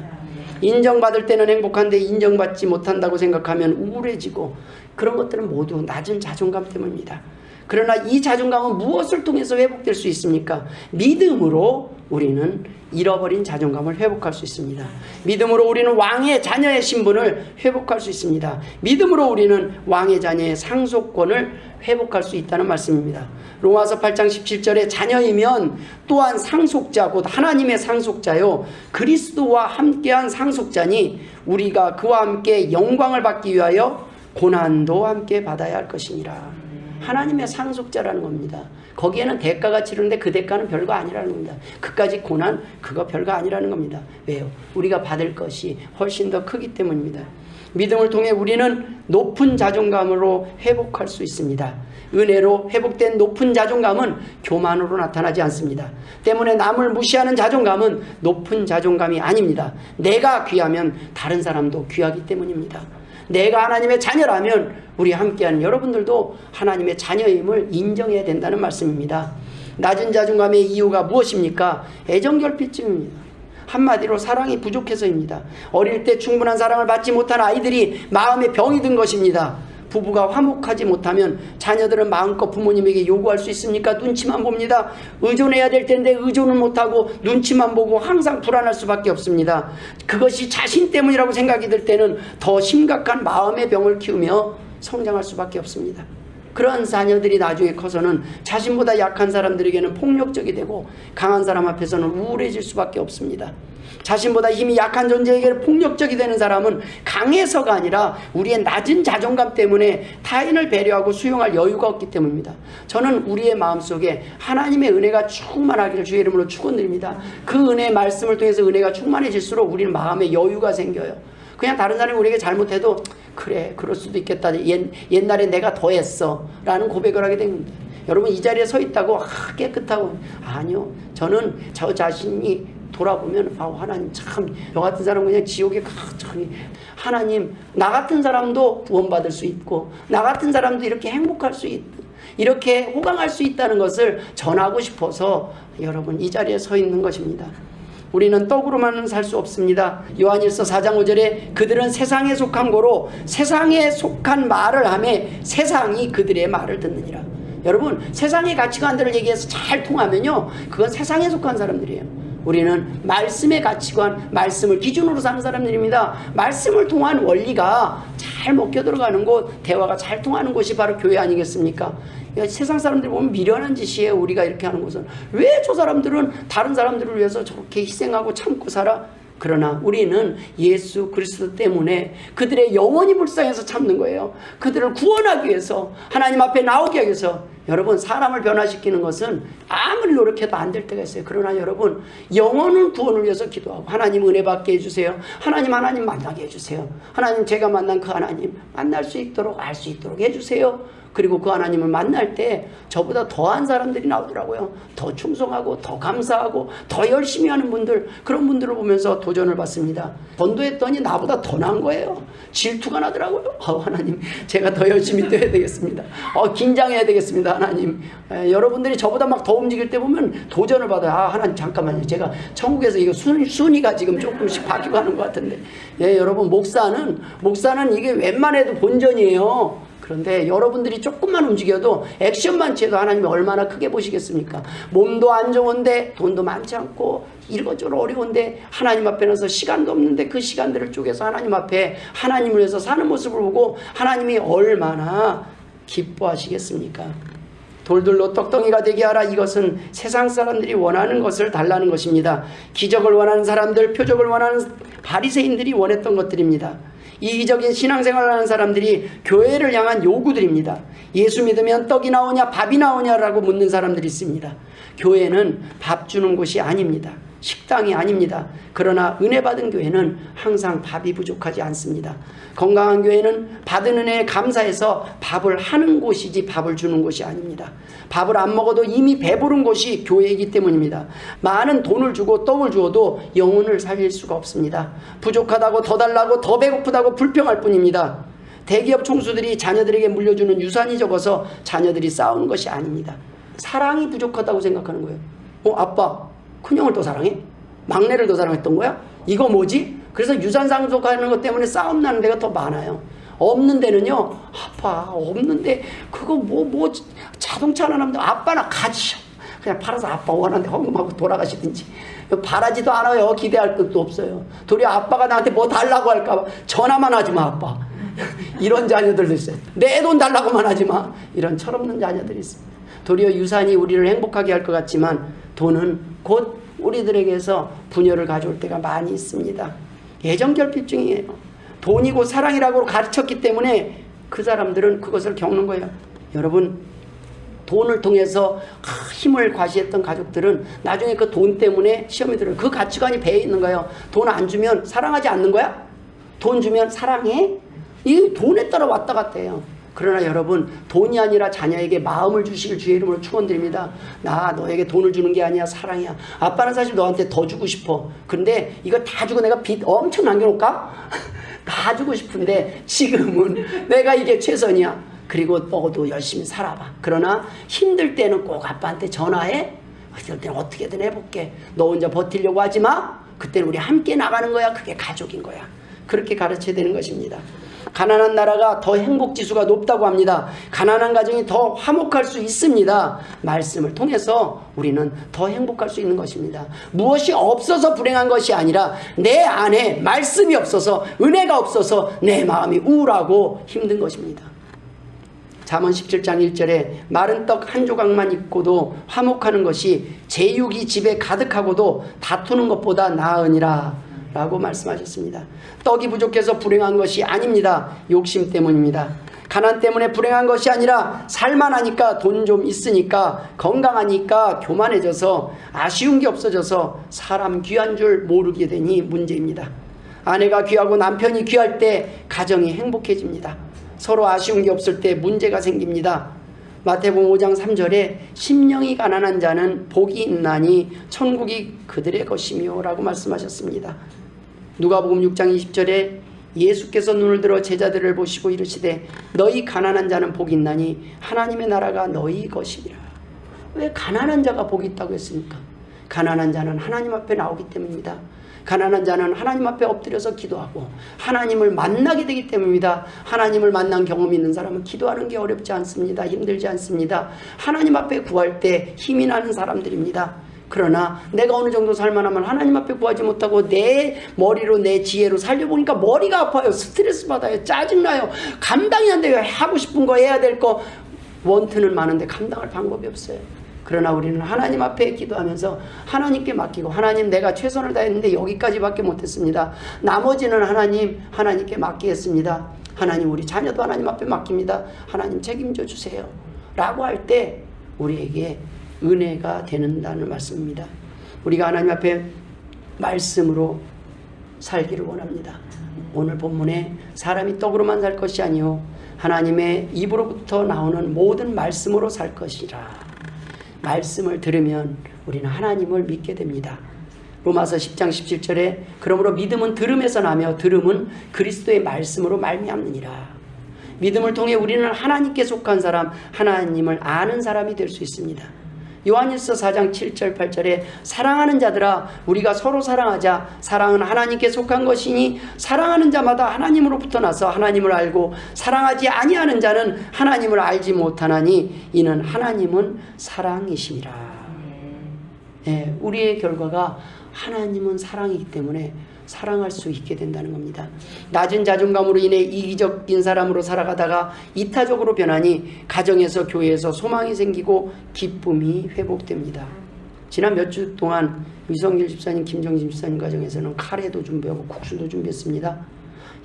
인정받을 때는 행복한데 인정받지 못한다고 생각하면 우울해지고, 그런 것들은 모두 낮은 자존감 때문입니다. 그러나 이 자존감은 무엇을 통해서 회복될 수 있습니까? 믿음으로 우리는 잃어버린 자존감을 회복할 수 있습니다. 믿음으로 우리는 왕의 자녀의 신분을 회복할 수 있습니다. 믿음으로 우리는 왕의 자녀의 상속권을 회복할 수 있다는 말씀입니다. 로마서 8장 17절에 자녀이면 또한 상속자 곧 하나님의 상속자요 그리스도와 함께한 상속자니 우리가 그와 함께 영광을 받기 위하여 고난도 함께 받아야 할 것이니라. 하나님의 상속자라는 겁니다. 거기에는 대가가 치르는데 그 대가는 별거 아니라는 겁니다. 그까지 고난 그거 별거 아니라는 겁니다. 왜요? 우리가 받을 것이 훨씬 더 크기 때문입니다. 믿음을 통해 우리는 높은 자존감으로 회복할 수 있습니다. 은혜로 회복된 높은 자존감은 교만으로 나타나지 않습니다. 때문에 남을 무시하는 자존감은 높은 자존감이 아닙니다. 내가 귀하면 다른 사람도 귀하기 때문입니다. 내가 하나님의 자녀라면 우리 함께하는 여러분들도 하나님의 자녀임을 인정해야 된다는 말씀입니다. 낮은 자존감의 이유가 무엇입니까? 애정결핍증입니다. 한마디로 사랑이 부족해서입니다. 어릴 때 충분한 사랑을 받지 못한 아이들이 마음에 병이 든 것입니다. 부부가 화목하지 못하면 자녀들은 마음껏 부모님에게 요구할 수 있습니까? 눈치만 봅니다. 의존해야 될 텐데 의존을 못하고 눈치만 보고 항상 불안할 수밖에 없습니다. 그것이 자신 때문이라고 생각이 들 때는 더 심각한 마음의 병을 키우며 성장할 수밖에 없습니다. 그러한 자녀들이 나중에 커서는 자신보다 약한 사람들에게는 폭력적이 되고 강한 사람 앞에서는 우울해질 수밖에 없습니다. 자신보다 힘이 약한 존재에게 폭력적이 되는 사람은 강해서가 아니라 우리의 낮은 자존감 때문에 타인을 배려하고 수용할 여유가 없기 때문입니다. 저는 우리의 마음속에 하나님의 은혜가 충만하기를 주의 이름으로 축원드립니다. 그 은혜의 말씀을 통해서 은혜가 충만해질수록 우리는 마음에 여유가 생겨요. 그냥 다른 사람이 우리에게 잘못해도 그래 그럴 수도 있겠다, 옛날에 내가 더 했어 라는 고백을 하게 됩니다. 여러분 이 자리에 서 있다고 깨끗하고, 아니요, 저는 저 자신이 돌아보면 하나님 참 저 같은 사람은 그냥 지옥에 하나님 나 같은 사람도 구원받을 수 있고 나 같은 사람도 이렇게 행복할 수 있고 이렇게 호강할 수 있다는 것을 전하고 싶어서 여러분 이 자리에 서 있는 것입니다. 우리는 떡으로만은 살 수 없습니다. 요한일서 4장 5절에 그들은 세상에 속한 고로 세상에 속한 말을 하며 세상이 그들의 말을 듣느니라. 여러분 세상의 가치관들을 얘기해서 잘 통하면요 그건 세상에 속한 사람들이에요. 우리는 말씀의 가치관, 말씀을 기준으로 사는 사람들입니다. 말씀을 통한 원리가 잘 먹혀 들어가는 곳, 대화가 잘 통하는 곳이 바로 교회 아니겠습니까? 세상 사람들 보면 미련한 짓이에요. 우리가 이렇게 하는 것은. 왜 저 사람들은 다른 사람들을 위해서 저렇게 희생하고 참고 살아? 그러나 우리는 예수 그리스도 때문에 그들의 영혼이 불쌍해서 참는 거예요. 그들을 구원하기 위해서, 하나님 앞에 나오기 위해서. 여러분, 사람을 변화시키는 것은 아무리 노력해도 안 될 때가 있어요. 그러나 여러분, 영혼은 구원을 위해서 기도하고, 하나님 은혜 받게 해주세요. 하나님 만나게 해주세요. 하나님, 제가 만난 그 하나님 만날 수 있도록, 알 수 있도록 해주세요. 그리고 그 하나님을 만날 때 저보다 더한 사람들이 나오더라고요. 더 충성하고 더 감사하고 더 열심히 하는 분들, 그런 분들을 보면서 도전을 받습니다. 전도했더니 나보다 더 나은 거예요. 질투가 나더라고요. 하나님, 제가 더 열심히 뛰어야 되겠습니다. 긴장해야 되겠습니다. 하나님, 여러분들이 저보다 막 더 움직일 때 보면 도전을 받아요. 하나님 잠깐만요. 제가 천국에서 이거 순위가 지금 조금씩 바뀌고 하는 것 같은데. 여러분, 목사는 이게 웬만해도 본전이에요. 그런데 여러분들이 조금만 움직여도, 액션만 취해도 하나님이 얼마나 크게 보시겠습니까? 몸도 안 좋은데, 돈도 많지 않고, 이것저것 어려운데, 하나님 앞에 나서 시간도 없는데 그 시간들을 쪼개서 하나님 앞에 하나님을 위해서 사는 모습을 보고 하나님이 얼마나 기뻐하시겠습니까? 돌들로 떡덩이가 되게 하라. 이것은 세상 사람들이 원하는 것을 달라는 것입니다. 기적을 원하는 사람들, 표적을 원하는 바리새인들이 원했던 것들입니다. 이기적인 신앙생활을 하는 사람들이 교회를 향한 요구들입니다. 예수 믿으면 떡이 나오냐 밥이 나오냐라고 묻는 사람들이 있습니다. 교회는 밥 주는 곳이 아닙니다. 식당이 아닙니다. 그러나 은혜 받은 교회는 항상 밥이 부족하지 않습니다. 건강한 교회는 받은 은혜에 감사해서 밥을 하는 곳이지 밥을 주는 곳이 아닙니다. 밥을 안 먹어도 이미 배부른 곳이 교회이기 때문입니다. 많은 돈을 주고 떡을 주어도 영혼을 살릴 수가 없습니다. 부족하다고 더 달라고 더 배고프다고 불평할 뿐입니다. 대기업 총수들이 자녀들에게 물려주는 유산이 적어서 자녀들이 싸우는 것이 아닙니다. 사랑이 부족하다고 생각하는 거예요. 아빠 큰형을 더 사랑해? 막내를 더 사랑했던 거야? 이거 뭐지? 그래서 유산 상속하는 것 때문에 싸움 나는 데가 더 많아요. 없는 데는요, 아빠 없는데 그거 뭐 자동차 하나 남는데 아빠나 가지셔. 그냥 팔아서 아빠 원하는데 헌금하고 돌아가시든지. 바라지도 않아요. 기대할 것도 없어요. 도리어 아빠가 나한테 뭐 달라고 할까 봐 전화만 하지 마 아빠. 이런 자녀들도 있어요. 내 돈 달라고만 하지 마. 이런 철없는 자녀들이 있습니다. 도리어 유산이 우리를 행복하게 할 것 같지만 돈은 곧 우리들에게서 분열을 가져올 때가 많이 있습니다. 애정결핍증이에요. 돈이 곧 사랑이라고 가르쳤기 때문에 그 사람들은 그것을 겪는 거예요. 여러분, 돈을 통해서 힘을 과시했던 가족들은 나중에 그 돈 때문에 시험이 들어요. 그 가치관이 배에 있는 거예요. 돈 안 주면 사랑하지 않는 거야? 돈 주면 사랑해? 이 돈에 따라 왔다 갔다 해요. 그러나 여러분, 돈이 아니라 자녀에게 마음을 주시길 주의 이름으로 축원드립니다. 나 너에게 돈을 주는 게 아니야, 사랑이야. 아빠는 사실 너한테 더 주고 싶어. 근데 이거 다 주고 내가 빚 엄청 남겨놓을까? 다 주고 싶은데 지금은 내가 이게 최선이야. 그리고 너도 열심히 살아봐. 그러나 힘들 때는 꼭 아빠한테 전화해. 힘들 때는 어떻게든 해볼게. 너 혼자 버티려고 하지 마. 그때는 우리 함께 나가는 거야. 그게 가족인 거야. 그렇게 가르쳐야 되는 것입니다. 가난한 나라가 더 행복지수가 높다고 합니다. 가난한 가정이 더 화목할 수 있습니다. 말씀을 통해서 우리는 더 행복할 수 있는 것입니다. 무엇이 없어서 불행한 것이 아니라 내 안에 말씀이 없어서, 은혜가 없어서 내 마음이 우울하고 힘든 것입니다. 잠언 17장 1절에 마른 떡 한 조각만 있고도 화목하는 것이 제육이 집에 가득하고도 다투는 것보다 나으니라 라고 말씀하셨습니다. 떡이 부족해서 불행한 것이 아닙니다. 욕심 때문입니다. 가난 때문에 불행한 것이 아니라 살만하니까, 돈 좀 있으니까, 건강하니까 교만해져서 아쉬운 게 없어져서 사람 귀한 줄 모르게 되니 문제입니다. 아내가 귀하고 남편이 귀할 때 가정이 행복해집니다. 서로 아쉬운 게 없을 때 문제가 생깁니다. 마태복음 5장 3절에 심령이 가난한 자는 복이 있나니 천국이 그들의 것이며 라고 말씀하셨습니다. 누가복음 6장 20절에 예수께서 눈을 들어 제자들을 보시고 이르시되 너희 가난한 자는 복이 있나니 하나님의 나라가 너희 것이니라. 왜 가난한 자가 복이 있다고 했습니까? 가난한 자는 하나님 앞에 나오기 때문입니다. 가난한 자는 하나님 앞에 엎드려서 기도하고 하나님을 만나게 되기 때문입니다. 하나님을 만난 경험이 있는 사람은 기도하는 게 어렵지 않습니다. 힘들지 않습니다. 하나님 앞에 구할 때 힘이 나는 사람들입니다. 그러나 내가 어느 정도 살만하면 하나님 앞에 구하지 못하고 내 머리로 내 지혜로 살려보니까 머리가 아파요. 스트레스 받아요. 짜증나요. 감당이 안 돼요. 하고 싶은 거 해야 될 거 원트는 많은데 감당할 방법이 없어요. 그러나 우리는 하나님 앞에 기도하면서 하나님께 맡기고, 하나님 내가 최선을 다했는데 여기까지밖에 못했습니다. 나머지는 하나님께 맡기겠습니다. 하나님 우리 자녀도 하나님 앞에 맡깁니다. 하나님 책임져 주세요. 라고 할 때 우리에게 은혜가 되는다는 말씀입니다. 우리가 하나님 앞에 말씀으로 살기를 원합니다. 오늘 본문에 사람이 떡으로만 살 것이 아니요 하나님의 입으로부터 나오는 모든 말씀으로 살 것이라. 말씀을 들으면 우리는 하나님을 믿게 됩니다. 로마서 10장 17절에 그러므로 믿음은 들음에서 나며 들음은 그리스도의 말씀으로 말미암느니라. 믿음을 통해 우리는 하나님께 속한 사람, 하나님을 아는 사람이 될 수 있습니다. 요한일서 4장 7절 8절에 사랑하는 자들아 우리가 서로 사랑하자. 사랑은 하나님께 속한 것이니 사랑하는 자마다 하나님으로부터 나서 하나님을 알고 사랑하지 아니하는 자는 하나님을 알지 못하나니 이는 하나님은 사랑이심이라. 예, 우리의 결과가 하나님은 사랑이기 때문에 사랑할 수 있게 된다는 겁니다. 낮은 자존감으로 인해 이기적인 사람으로 살아가다가 이타적으로 변하니 가정에서 교회에서 소망이 생기고 기쁨이 회복됩니다. 지난 몇 주 동안 위성길 집사님, 김정진 집사님 가정에서는 카레도 준비하고 국수도 준비했습니다.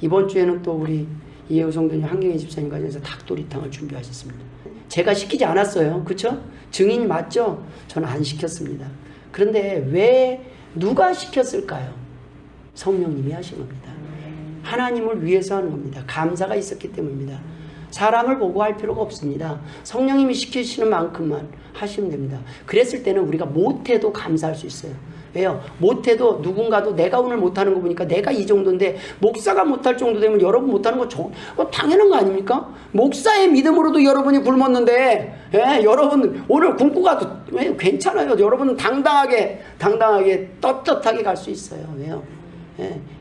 이번 주에는 또 우리 이혜우 성도님, 한경희 집사님 가정에서 닭도리탕을 준비하셨습니다. 제가 시키지 않았어요. 그렇죠? 증인 맞죠? 저는 안 시켰습니다. 그런데 왜 누가 시켰을까요? 성령님이 하신 겁니다. 하나님을 위해서 하는 겁니다. 감사가 있었기 때문입니다. 사람을 보고 할 필요가 없습니다. 성령님이 시키시는 만큼만 하시면 됩니다. 그랬을 때는 우리가 못해도 감사할 수 있어요. 왜요? 못해도 누군가도 내가 오늘 못하는 거 보니까 내가 이 정도인데 목사가 못할 정도 되면 여러분 못하는 거 당연한 거 아닙니까? 목사의 믿음으로도 여러분이 굶었는데 여러분 오늘 굶고 가도 괜찮아요. 여러분은 당당하게 떳떳하게 갈 수 있어요. 왜요?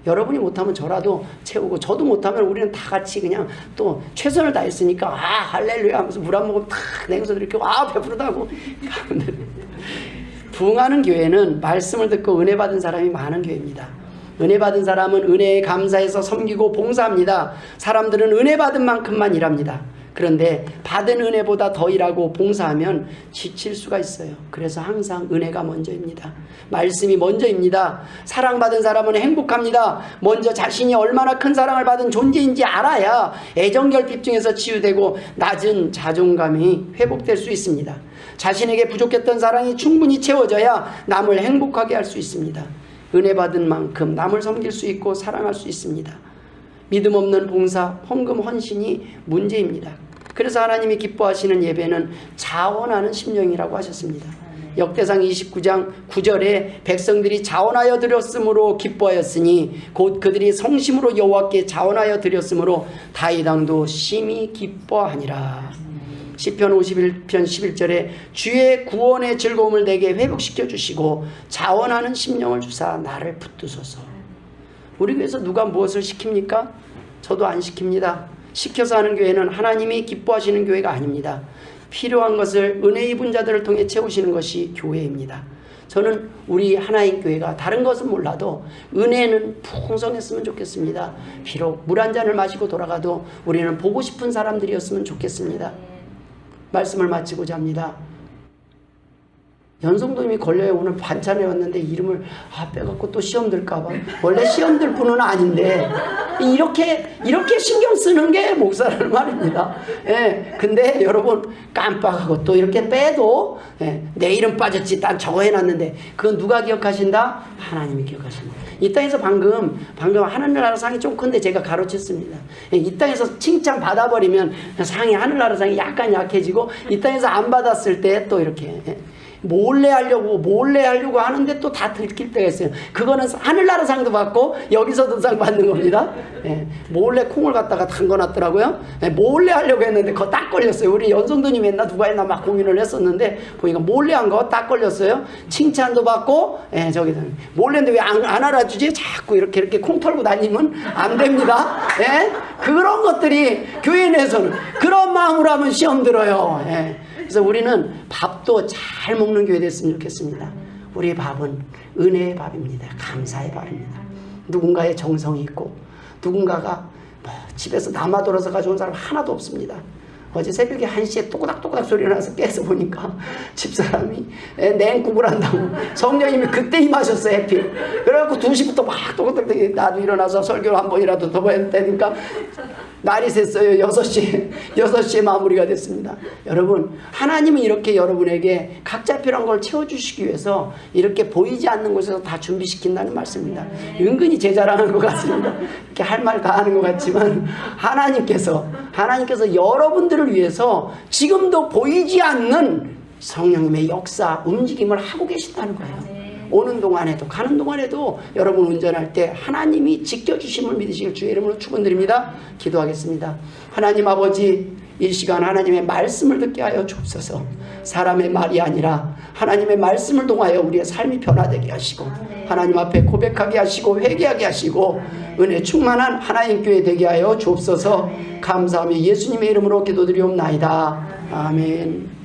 여러분이 못하면 저라도 채우고 저도 못하면 우리는 다 같이 그냥 또 최선을 다했으니까 할렐루야 하면서 물 한 모금 탁 내고서 이렇게 배부르다 하고 가면 됩니다. 부흥하는 교회는 말씀을 듣고 은혜 받은 사람이 많은 교회입니다. 은혜 받은 사람은 은혜에 감사해서 섬기고 봉사합니다. 사람들은 은혜 받은 만큼만 일합니다. 그런데 받은 은혜보다 더 일하고 봉사하면 지칠 수가 있어요. 그래서 항상 은혜가 먼저입니다. 말씀이 먼저입니다. 사랑받은 사람은 행복합니다. 먼저 자신이 얼마나 큰 사랑을 받은 존재인지 알아야 애정결핍 중에서 치유되고 낮은 자존감이 회복될 수 있습니다. 자신에게 부족했던 사랑이 충분히 채워져야 남을 행복하게 할 수 있습니다. 은혜 받은 만큼 남을 섬길 수 있고 사랑할 수 있습니다. 믿음 없는 봉사, 헌금, 헌신이 문제입니다. 그래서 하나님이 기뻐하시는 예배는 자원하는 심령이라고 하셨습니다. 역대상 29장 9절에 백성들이 자원하여 드렸으므로 기뻐하였으니 곧 그들이 성심으로 여호와께 자원하여 드렸으므로 다윗 왕도 심히 기뻐하니라. 시편 51편 11절에 주의 구원의 즐거움을 내게 회복시켜 주시고 자원하는 심령을 주사 나를 붙드소서. 우리 교회에서 누가 무엇을 시킵니까? 저도 안 시킵니다. 시켜서 하는 교회는 하나님이 기뻐하시는 교회가 아닙니다. 필요한 것을 은혜 입은 자들을 통해 채우시는 것이 교회입니다. 저는 우리 하나인 교회가 다른 것은 몰라도 은혜는 풍성했으면 좋겠습니다. 비록 물 한 잔을 마시고 돌아가도 우리는 보고 싶은 사람들이었으면 좋겠습니다. 말씀을 마치고자 합니다. 연성도님이 걸려요. 오늘 반찬에 왔는데 이름을 빼갖고 또 시험 들까봐. 원래 시험 들 분은 아닌데 이렇게 신경 쓰는 게 목사라는 말입니다. 근데 여러분 깜빡하고 또 이렇게 빼도 내 이름 빠졌지. 난 저거 해놨는데 그건 누가 기억하신다? 하나님이 기억하신다. 이 땅에서 방금 하늘나라 상이 좀 큰데 제가 가로챘습니다. 이 땅에서 칭찬 받아버리면 상이 하늘나라 상이 약간 약해지고 이 땅에서 안 받았을 때 또 이렇게 몰래 하려고 하는데 또 다 들킬 때가 있어요. 그거는 하늘나라 상도 받고 여기서도 상 받는 겁니다. 몰래 콩을 갖다가 담궈놨더라고요. 몰래 하려고 했는데 그거 딱 걸렸어요. 우리 연성도님 했나 누가 했나 막 고민을 했었는데 보니까 몰래 한 거 딱 걸렸어요. 칭찬도 받고 저기서 몰래 했는데 왜 안 알아주지? 자꾸 이렇게 콩 털고 다니면 안 됩니다. 그런 것들이 교회 내에서는 그런 마음으로 하면 시험 들어요. 그래서 우리는 밥도 잘 먹는 교회 됐으면 좋겠습니다. 우리의 밥은 은혜의 밥입니다. 감사의 밥입니다. 누군가의 정성이 있고 누군가가 집에서 남아 돌아서 가져온 사람 하나도 없습니다. 어제 새벽에 1시에 또그닥또그닥 소리가 나서 깨서 보니까 집사람이 냉국을 한다고 성령님이 그때 임하셨어요. 해필. 그래갖고 2시부터 막 또그닥 나도 일어나서 설교를 한 번이라도 더 해야 되니까 날이 샜어요. 6시에 마무리가 됐습니다. 여러분, 하나님은 이렇게 여러분에게 각자 필요한 걸 채워주시기 위해서 이렇게 보이지 않는 곳에서 다 준비시킨다는 말씀입니다. 은근히 제 자랑하는 것 같습니다. 이렇게 할 말 다 하는 것 같지만 하나님께서 여러분들을 위해서 지금도 보이지 않는 성령님의 역사, 움직임을 하고 계신다는 거예요. 오는 동안에도 가는 동안에도 여러분 운전할 때 하나님이 지켜주심을 믿으시길 주의 이름으로 축원드립니다. 기도하겠습니다. 하나님 아버지, 이 시간 하나님의 말씀을 듣게 하여 주옵소서. 사람의 말이 아니라 하나님의 말씀을 통하여 우리의 삶이 변화되게 하시고 하나님 앞에 고백하게 하시고 회개하게 하시고 은혜 충만한 하나님 교회 되게 하여 주옵소서. 감사하며 예수님의 이름으로 기도드리옵나이다. 아멘.